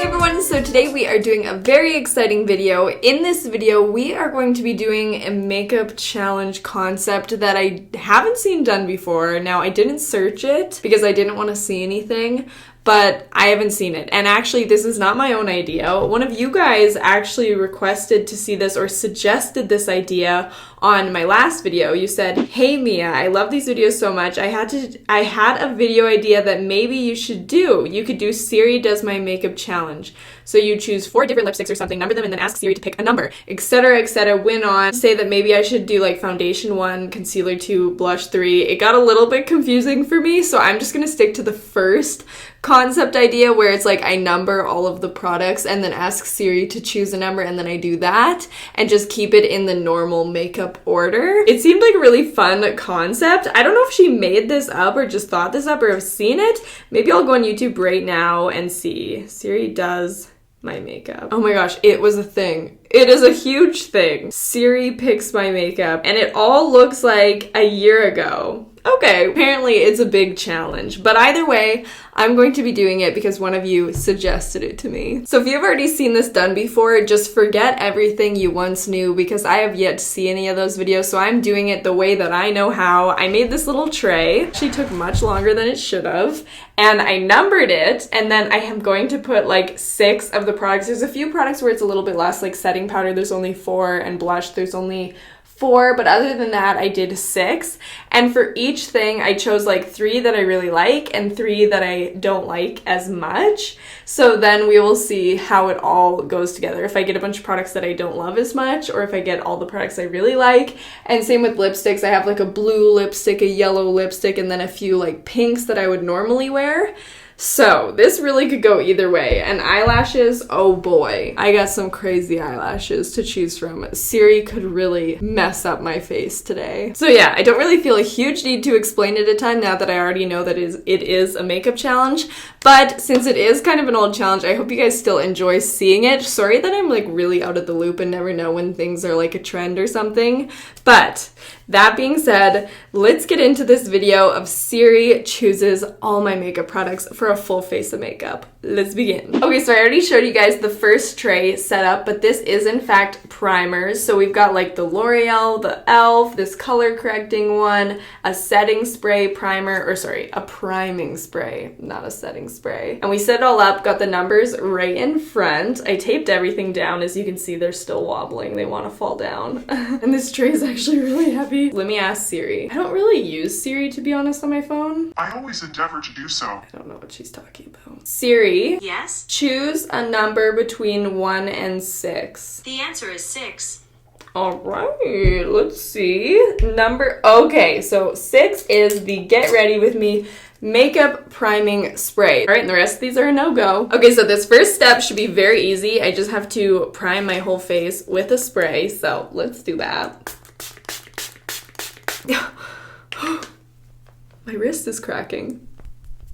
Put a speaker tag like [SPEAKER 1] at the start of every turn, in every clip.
[SPEAKER 1] Hey everyone, so today we are doing a very exciting video. In this video, we are going to be doing a makeup challenge concept that I haven't seen done before. Now, I didn't search it because I didn't want to see anything, but I haven't seen it. And actually, this is not my own idea. One of you guys actually requested to see this or suggested this idea on my last video. You said, "Hey Mia, I love these videos so much. I had a video idea that maybe you should do. You could do Siri Does My Makeup Challenge. So you choose 4 different lipsticks or something, number them, and then ask Siri to pick a number, etc., etc. Went on, say that maybe I should do like foundation 1, concealer 2, blush 3. It got a little bit confusing for me, so I'm just gonna stick to the first concept idea where it's like I number all of the products and then ask Siri to choose a number, and then I do that and just keep it in the normal makeup order. It seemed like a really fun concept. I don't know if she made this up or just thought this up or have seen it. Maybe I'll go on YouTube right now and see. Siri does my makeup. Oh my gosh, it was a thing. It is a huge thing. Siri picks my makeup, and it all looks like a year ago. Okay, apparently it's a big challenge, but either way, I'm going to be doing it because one of you suggested it to me. So if you've already seen this done before, just forget everything you once knew because I have yet to see any of those videos, so I'm doing it the way that I know how. I made this little tray. She took much longer than it should have, and I numbered it, and then I am going to put like 6 of the products. There's a few products where it's a little bit less, like setting powder, there's only 4, and blush, there's only 4, but other than that, I did 6. And for each thing, I chose like 3 that I really like and 3 that I don't like as much. So then we will see how it all goes together. If I get a bunch of products that I don't love as much, or if I get all the products I really like. And same with lipsticks. I have like a blue lipstick, a yellow lipstick, and then a few like pinks that I would normally wear. So this really could go either way. And eyelashes, oh boy, I got some crazy eyelashes to choose from. Siri could really mess up my face today. So yeah, I don't really feel a huge need to explain it a ton now that I already know that it is a makeup challenge. But since it is kind of an old challenge, I hope you guys still enjoy seeing it. Sorry that I'm like really out of the loop and never know when things are like a trend or something. But that being said, let's get into this video of Siri chooses all my makeup products for a full face of makeup. Let's begin. Okay, so I already showed you guys the first tray set up, but this is in fact primers. So we've got like the L'Oreal, the e.l.f., this color correcting one, a setting spray primer, or sorry, a priming spray, not a setting spray. And we set it all up, got the numbers right in front. I taped everything down. As you can see, they're still wobbling. They want to fall down. And this tray is actually really heavy. Let me ask Siri. I don't really use Siri, to be honest, on my phone.
[SPEAKER 2] I always endeavor to do so.
[SPEAKER 1] I don't know what she's talking about. Siri.
[SPEAKER 3] Yes?
[SPEAKER 1] Choose a number between 1 and 6.
[SPEAKER 3] The answer is 6.
[SPEAKER 1] All right, let's see. Okay, so 6 is the Get Ready With Me makeup priming spray. All right, and the rest of these are a no-go. Okay, so this first step should be very easy. I just have to prime my whole face with a spray, so let's do that. My wrist is cracking.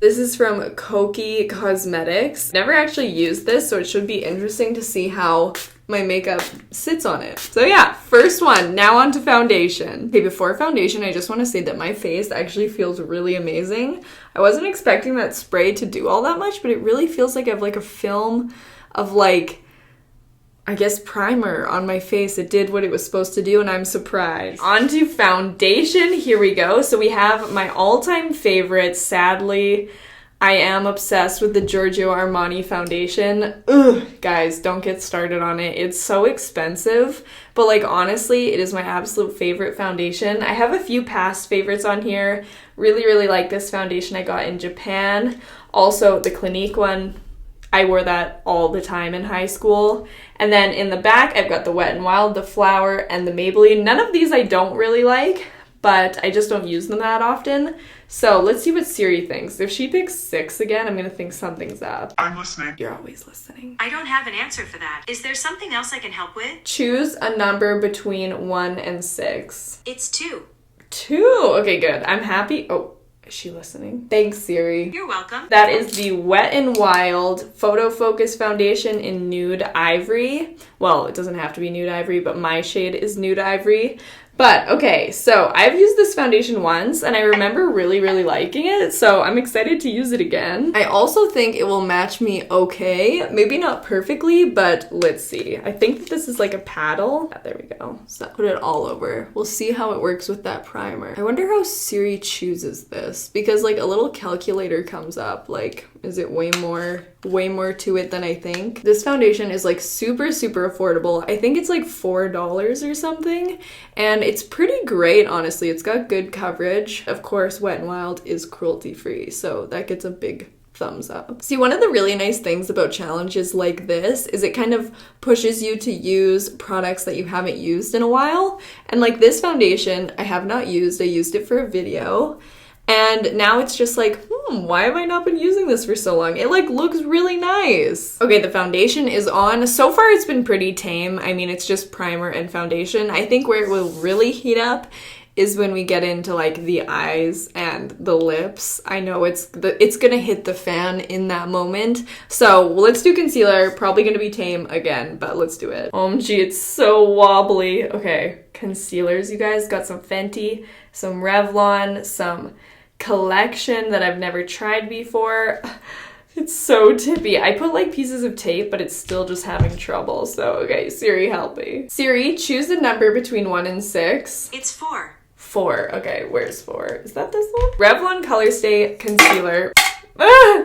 [SPEAKER 1] This is from Koki Cosmetics. Never actually used this, so it should be interesting to see how my makeup sits on it. So yeah, first one, now on to foundation. Okay, before foundation, I just want to say that my face actually feels really amazing. I wasn't expecting that spray to do all that much, but it really feels like I have like a film of like, I guess, primer on my face. It did what it was supposed to do, and I'm surprised. On to foundation. Here we go. So we have my all-time favorite. Sadly, I am obsessed with the Giorgio Armani foundation. Ugh, guys, don't get started on it. It's so expensive, but like honestly, it is my absolute favorite foundation. I have a few past favorites on here. Really, really like this foundation I got in Japan. Also, the Clinique one. I wore that all the time in high school. And then in the back, I've got the Wet n Wild, the Flower, and the Maybelline. None of these I don't really like, but I just don't use them that often. So let's see what Siri thinks. If she picks 6 again, I'm gonna think something's up.
[SPEAKER 2] I'm listening.
[SPEAKER 1] You're always listening.
[SPEAKER 3] I don't have an answer for that. Is there something else I can help with?
[SPEAKER 1] Choose a number between 1 and 6.
[SPEAKER 3] It's 2.
[SPEAKER 1] 2, okay, good. I'm happy. Oh. Is she listening? Thanks, Siri.
[SPEAKER 3] You're welcome.
[SPEAKER 1] That is the Wet n Wild Photo Focus Foundation in Nude Ivory. Well, it doesn't have to be Nude Ivory, but my shade is Nude Ivory. But okay, so I've used this foundation once and I remember really, really liking it, so I'm excited to use it again. I also think it will match me okay. Maybe not perfectly, but let's see. I think that this is like a paddle. Yeah, there we go. So put it all over. We'll see how it works with that primer. I wonder how Siri chooses this, because like a little calculator comes up. Like, is it way more to it than I think? This foundation is like super, super affordable. I think it's like $4 or something. And it's pretty great, honestly. It's got good coverage. Of course, Wet n Wild is cruelty-free, so that gets a big thumbs up. See, one of the really nice things about challenges like this is it kind of pushes you to use products that you haven't used in a while. And like this foundation, I have not used. I used it for a video. And now it's just like, why have I not been using this for so long? It like looks really nice. Okay, the foundation is on. So far it's been pretty tame. I mean, it's just primer and foundation. I think where it will really heat up is when we get into like the eyes and the lips. I know it's gonna hit the fan in that moment. So let's do concealer. Probably gonna be tame again, but let's do it. OMG, it's so wobbly. Okay, concealers, you guys. Got some Fenty, some Revlon, some Collection that I've never tried before. It's so tippy. I put like pieces of tape, but it's still just having trouble. So, okay, Siri, help me. Siri, choose a number between 1 and 6.
[SPEAKER 3] It's 4.
[SPEAKER 1] 4. Okay, where's 4? Is that this one? Revlon Color Stay Concealer.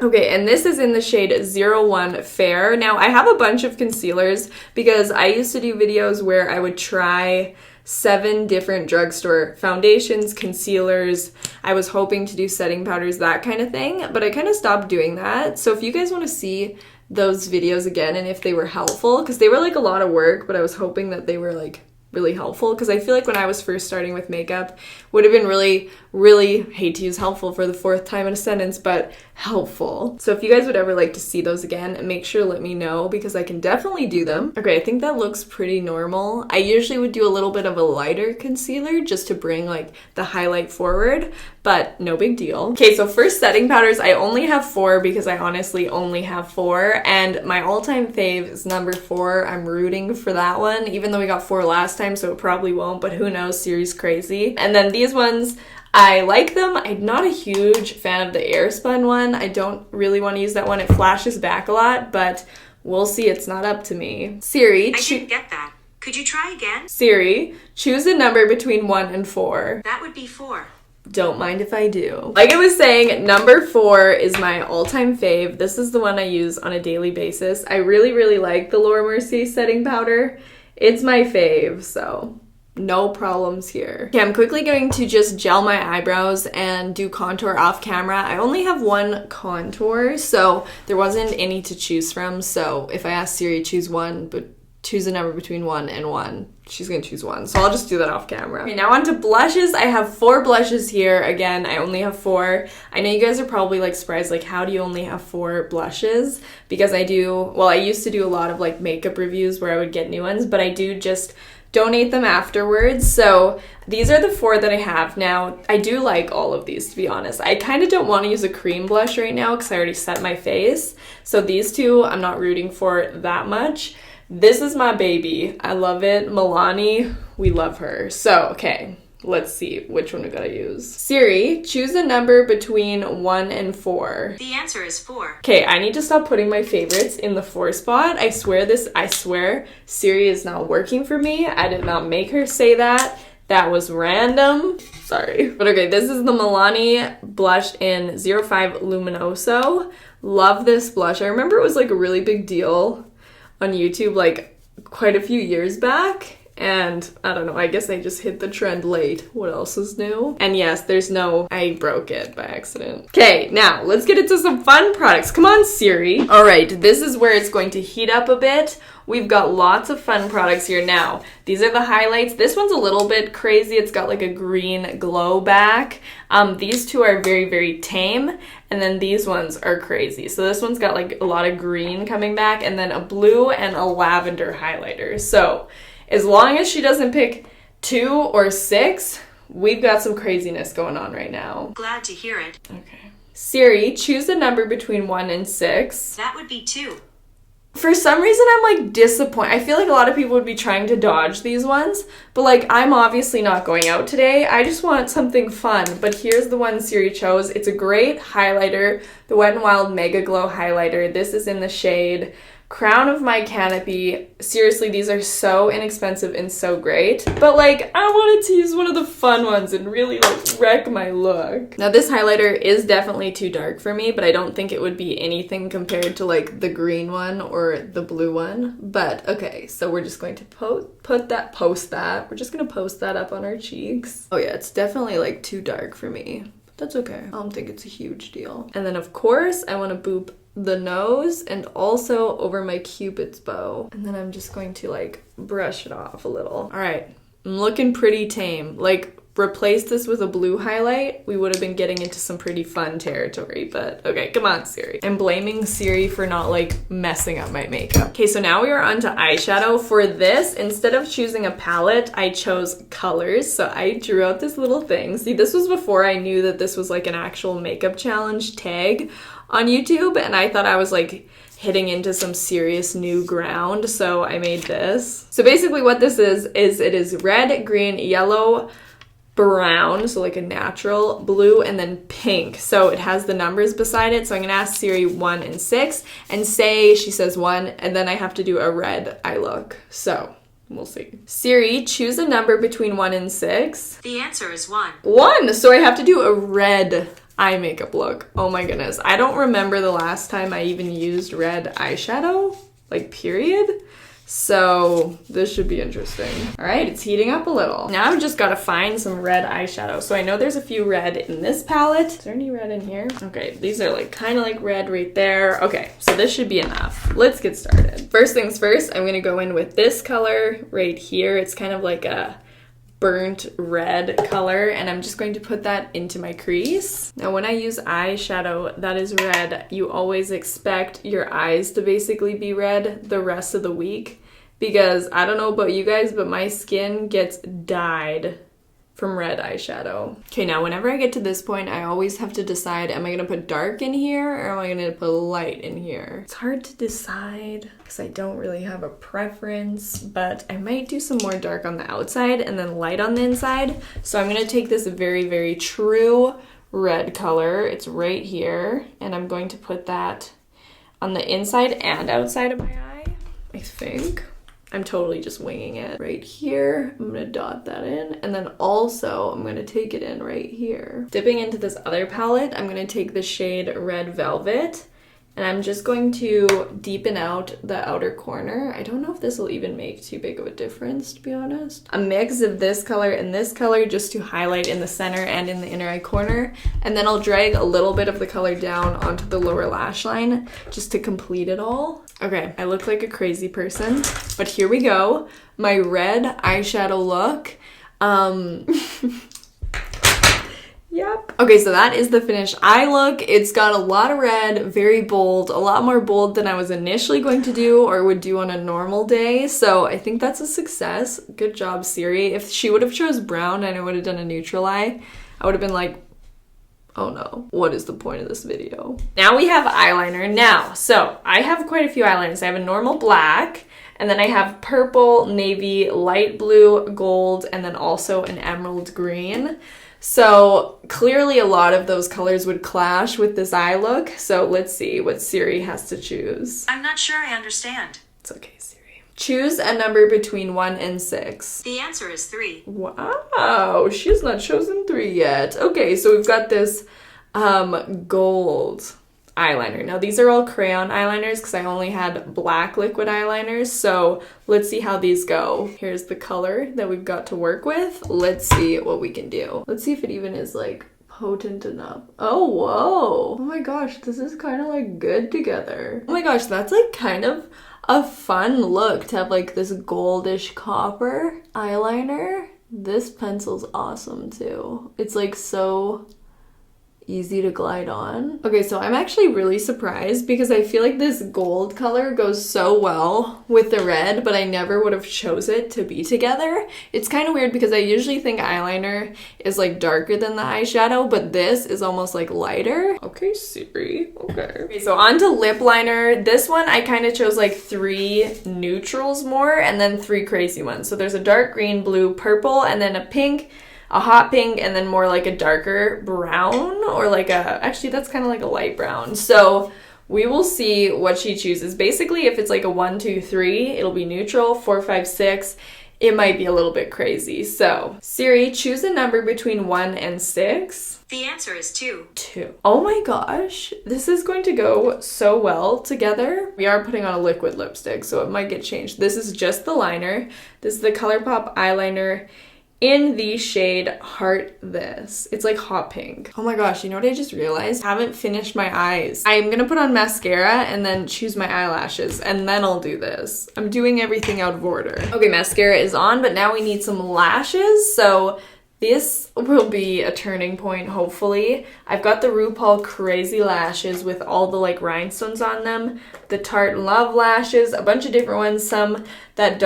[SPEAKER 1] Okay, and this is in the shade 01 Fair. Now, I have a bunch of concealers because I used to do videos where I would try 7 different drugstore foundations, concealers. I was hoping to do setting powders, that kind of thing, but I kind of stopped doing that. So if you guys want to see those videos again and if they were helpful, because they were like a lot of work, but I was hoping that they were like really helpful, because I feel like when I was first starting with makeup, would have been really, really, hate to use helpful for the 4th time in a sentence, but helpful. So if you guys would ever like to see those again, make sure to let me know, because I can definitely do them. Okay, I think that looks pretty normal. I usually would do a little bit of a lighter concealer just to bring like the highlight forward, but no big deal. Okay, so for setting powders, I only have 4 because I honestly only have 4, and my all-time fave is number 4. I'm rooting for that one, even though we got 4 last time, so it probably won't, but who knows, Siri's crazy. And then these ones, I like them. I'm not a huge fan of the Airspun one. I don't really want to use that one. It flashes back a lot, but we'll see. It's not up to me. Siri,
[SPEAKER 3] I didn't get that. Could you try again?
[SPEAKER 1] Siri, choose a number between 1 and 4.
[SPEAKER 3] That would be 4.
[SPEAKER 1] Don't mind if I do. Like I was saying, number 4 is my all-time fave. This is the one I use on a daily basis. I really, really like the Laura Mercier setting powder. It's my fave, so no problems here. Okay, I'm quickly going to just gel my eyebrows and do contour off camera. I only have 1 contour, so there wasn't any to choose from. So if I ask Siri, choose one, but choose a number between 1 and 1, she's gonna choose 1. So I'll just do that off camera. Okay, now on to blushes. I have 4 blushes here. Again, I only have 4. I know you guys are probably like surprised, like how do you only have 4 blushes? Because I used to do a lot of like makeup reviews where I would get new ones, but I do just donate them afterwards. So these are the 4 that I have. Now, I do like all of these, to be honest. I kind of don't want to use a cream blush right now because I already set my face. So these 2, I'm not rooting for that much. This is my baby. I love it. Milani, we love her. So, okay, let's see which one we gotta use. Siri, choose a number between 1 and 4.
[SPEAKER 3] The answer is 4.
[SPEAKER 1] Okay, I need to stop putting my favorites in the 4 spot. I swear, Siri is not working for me. I did not make her say that. That was random. Sorry. But okay, this is the Milani blush in 05 Luminoso. Love this blush. I remember it was like a really big deal on YouTube like quite a few years back, and I don't know, I guess I just hit the trend late. What else is new? And yes, I broke it by accident. Okay, now let's get into some fun products. Come on, Siri. All right, this is where it's going to heat up a bit. We've got lots of fun products here now. These are the highlights. This one's a little bit crazy. It's got like a green glow back. These 2 are very, very tame. And then these ones are crazy. So this one's got like a lot of green coming back, and then a blue and a lavender highlighter. So as long as she doesn't pick 2 or 6, we've got some craziness going on right now.
[SPEAKER 3] Glad to hear it.
[SPEAKER 1] Okay. Siri, choose a number between 1 and 6.
[SPEAKER 3] That would be 2.
[SPEAKER 1] For some reason, I'm like disappointed. I feel like a lot of people would be trying to dodge these ones, but But like, I'm obviously not going out today. I just want something fun. But here's the one Siri chose. It's a great highlighter, the Wet n Wild Mega Glow highlighter. This is in the shade Crown of My Canopy. Seriously, these are so inexpensive and so great. But like, I wanted to use one of the fun ones and really like wreck my look. Now this highlighter is definitely too dark for me, but I don't think it would be anything compared to like the green one or the blue one. But okay, so we're just going to post that. We're just gonna post that up on our cheeks. Oh yeah, it's definitely like too dark for me. That's okay. I don't think it's a huge deal. And then of course, I want to boop the nose and also over my Cupid's bow. And then I'm just going to like brush it off a little. All right, I'm looking pretty tame. Like, replace this with a blue highlight, we would have been getting into some pretty fun territory, but okay, come on, Siri. I'm blaming Siri for not like messing up my makeup. Okay, so now we are on to eyeshadow. For this, instead of choosing a palette, I chose colors. So I drew out this little thing. See, this was before I knew that this was like an actual makeup challenge tag on YouTube, and I thought I was like hitting into some serious new ground, so I made this. So basically what this is it is red, green, yellow, brown, so like a natural, blue, and then pink. So it has the numbers beside it. So I'm gonna ask Siri 1 and 6 and say she says 1, and then I have to do a red eye look. So we'll see. Siri, choose a number between 1 and 6.
[SPEAKER 3] The answer is 1.
[SPEAKER 1] 1! So I have to do a red eye makeup look. Oh my goodness. I don't remember the last time I even used red eyeshadow, like period. So this should be interesting. All right, it's heating up a little. Now I've just got to find some red eyeshadow. So I know there's a few red in this palette. Is there any red in here? Okay, these are like kind of like red right there. Okay, so this should be enough. Let's get started. First things first, I'm gonna go in with this color right here. It's kind of like a burnt red color, and I'm just going to put that into my crease. Now when I use eyeshadow that is red, you always expect your eyes to basically be red the rest of the week, because I don't know about you guys, but my skin gets dyed from red eyeshadow. Okay, now whenever I get to this point, I always have to decide, am I gonna put dark in here or am I gonna put light in here? It's hard to decide because I don't really have a preference, but I might do some more dark on the outside and then light on the inside. So I'm gonna take this very, very true red color. It's right here, and I'm going to put that on the inside and outside of my eye, I think. I'm totally just winging it. Right here, I'm gonna dot that in, and then also I'm gonna take it in right here. Dipping into this other palette, I'm gonna take the shade Red Velvet, and I'm just going to deepen out the outer corner. I don't know if this will even make too big of a difference, to be honest. A mix of this color and this color just to highlight in the center and in the inner eye corner. And then I'll drag a little bit of the color down onto the lower lash line just to complete it all. Okay, I look like a crazy person, but here we go. My red eyeshadow look. Yep. Okay, so that is the finished eye look. It's got a lot of red, very bold, a lot more bold than I was initially going to do or would do on a normal day. So I think that's a success. Good job, Siri. If she would have chose brown and I would have done a neutral eye, I would have been like, oh no, what is the point of this video? Now we have eyeliner. Now, so I have quite a few eyeliners. I have a normal black, and then I have purple, navy, light blue, gold, and then also an emerald green. So clearly a lot of those colors would clash with this eye look. So let's see what Siri has to choose.
[SPEAKER 3] I'm not sure I understand.
[SPEAKER 1] It's okay, Siri. Choose a number between 1 and 6.
[SPEAKER 3] The answer is 3.
[SPEAKER 1] Wow, she's not chosen 3 yet. Okay, so we've got this gold eyeliner. Now these are all crayon eyeliners because I only had black liquid eyeliners, so let's see how these go. Here's the color that we've got to work with. Let's see what we can do. Let's see if it even is like potent enough. Oh, whoa. Oh my gosh, this is kind of like good together. Oh my gosh, that's like kind of a fun look to have like this goldish copper eyeliner. This pencil's awesome too. It's like so easy to glide on. Okay, so I'm actually really surprised because I feel like this gold color goes so well with the red, but I never would have chose it to be together. It's kind of weird because I usually think eyeliner is like darker than the eyeshadow, but this is almost like lighter. Okay, Siri. Okay, so on to lip liner. This one I kind of chose like 3 neutrals more and then 3 crazy ones. So there's a dark green, blue, purple, and then a pink, a hot pink, and then more like a darker brown, or like actually that's kind of like a light brown. So we will see what she chooses. Basically, if it's like a 1, 2, 3, it'll be neutral. 4, 5, 6, it might be a little bit crazy. So Siri, choose a number between 1 and 6.
[SPEAKER 3] The answer is 2.
[SPEAKER 1] 2. Oh my gosh, this is going to go so well together. We are putting on a liquid lipstick, so it might get changed. This is just the liner. This is the ColourPop eyeliner in the shade Heart This. It's like hot pink. Oh my gosh, you know what I just realized? I haven't finished my eyes. I'm gonna put on mascara and then choose my eyelashes, and then I'll do this. I'm doing everything out of order. Okay, mascara is on, but now we need some lashes. So this will be a turning point, hopefully. I've got the RuPaul Crazy Lashes with all the like rhinestones on them, the Tarte Love lashes, a bunch of different ones, some that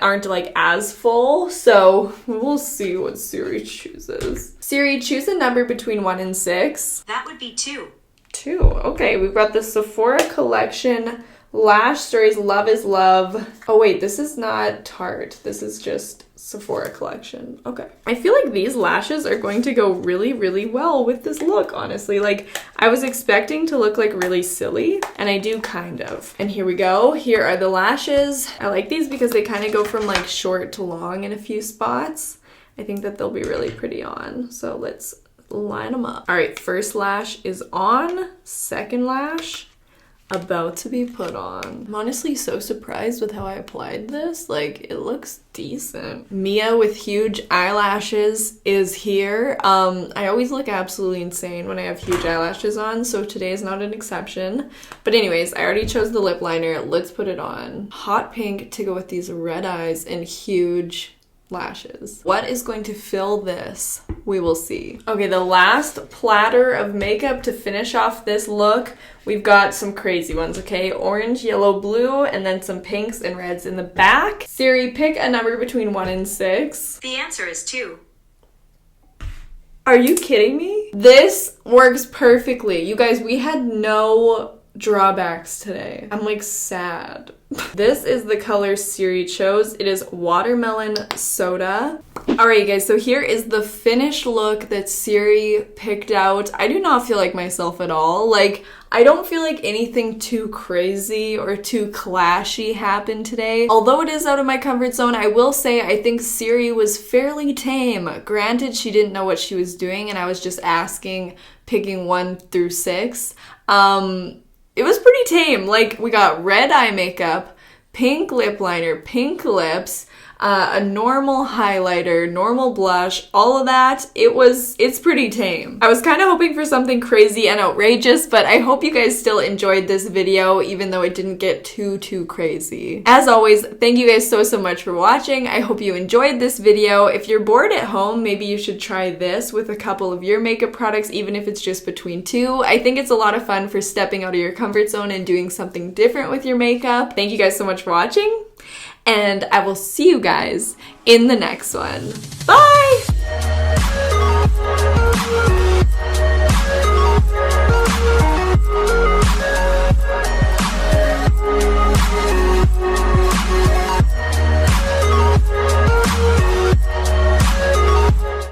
[SPEAKER 1] aren't like as full. So we'll see what Siri chooses. Siri, choose a number between 1 and 6.
[SPEAKER 3] That would be 2.
[SPEAKER 1] 2. Okay, we've got the Sephora Collection Lash Stories Love is Love. Oh wait, this is not Tarte. This is just Sephora Collection. Okay. I feel like these lashes are going to go really, really well with this look, honestly. Like, I was expecting to look like really silly, and I do kind of. And here we go. Here are the lashes. I like these because they kind of go from like short to long in a few spots. I think that they'll be really pretty on. So let's line them up. All right, first lash is on. Second lash about to be put on. I'm honestly so surprised with how I applied this. Like, it looks decent. Mia with huge eyelashes is here. I always look absolutely insane when I have huge eyelashes on, so today is not an exception. But anyways, I already chose the lip liner. Let's put it on. Hot pink to go with these red eyes and huge lashes. What is going to fill this? We will see. Okay, the last platter of makeup to finish off this look. We've got some crazy ones, okay? Orange, yellow, blue, and then some pinks and reds in the back. Siri, pick a number between 1 and 6.
[SPEAKER 3] The answer is 2.
[SPEAKER 1] Are you kidding me? This works perfectly. You guys, we had no drawbacks today. I'm like sad. This is the color Siri chose. It is Watermelon Soda. Alright guys, so here is the finished look that Siri picked out. I do not feel like myself at all. Like, I don't feel like anything too crazy or too clashy happened today. Although it is out of my comfort zone, I will say I think Siri was fairly tame. Granted, she didn't know what she was doing and I was just picking 1 through 6. It was pretty tame. Like, we got red eye makeup, pink lip liner, pink lips, a normal highlighter, normal blush, all of that. It's pretty tame. I was kind of hoping for something crazy and outrageous, but I hope you guys still enjoyed this video, even though it didn't get too crazy. As always, thank you guys so much for watching. I hope you enjoyed this video. If you're bored at home, maybe you should try this with a couple of your makeup products, even if it's just between 2. I think it's a lot of fun for stepping out of your comfort zone and doing something different with your makeup. Thank you guys so much for watching, and I will see you guys in the next one. Bye!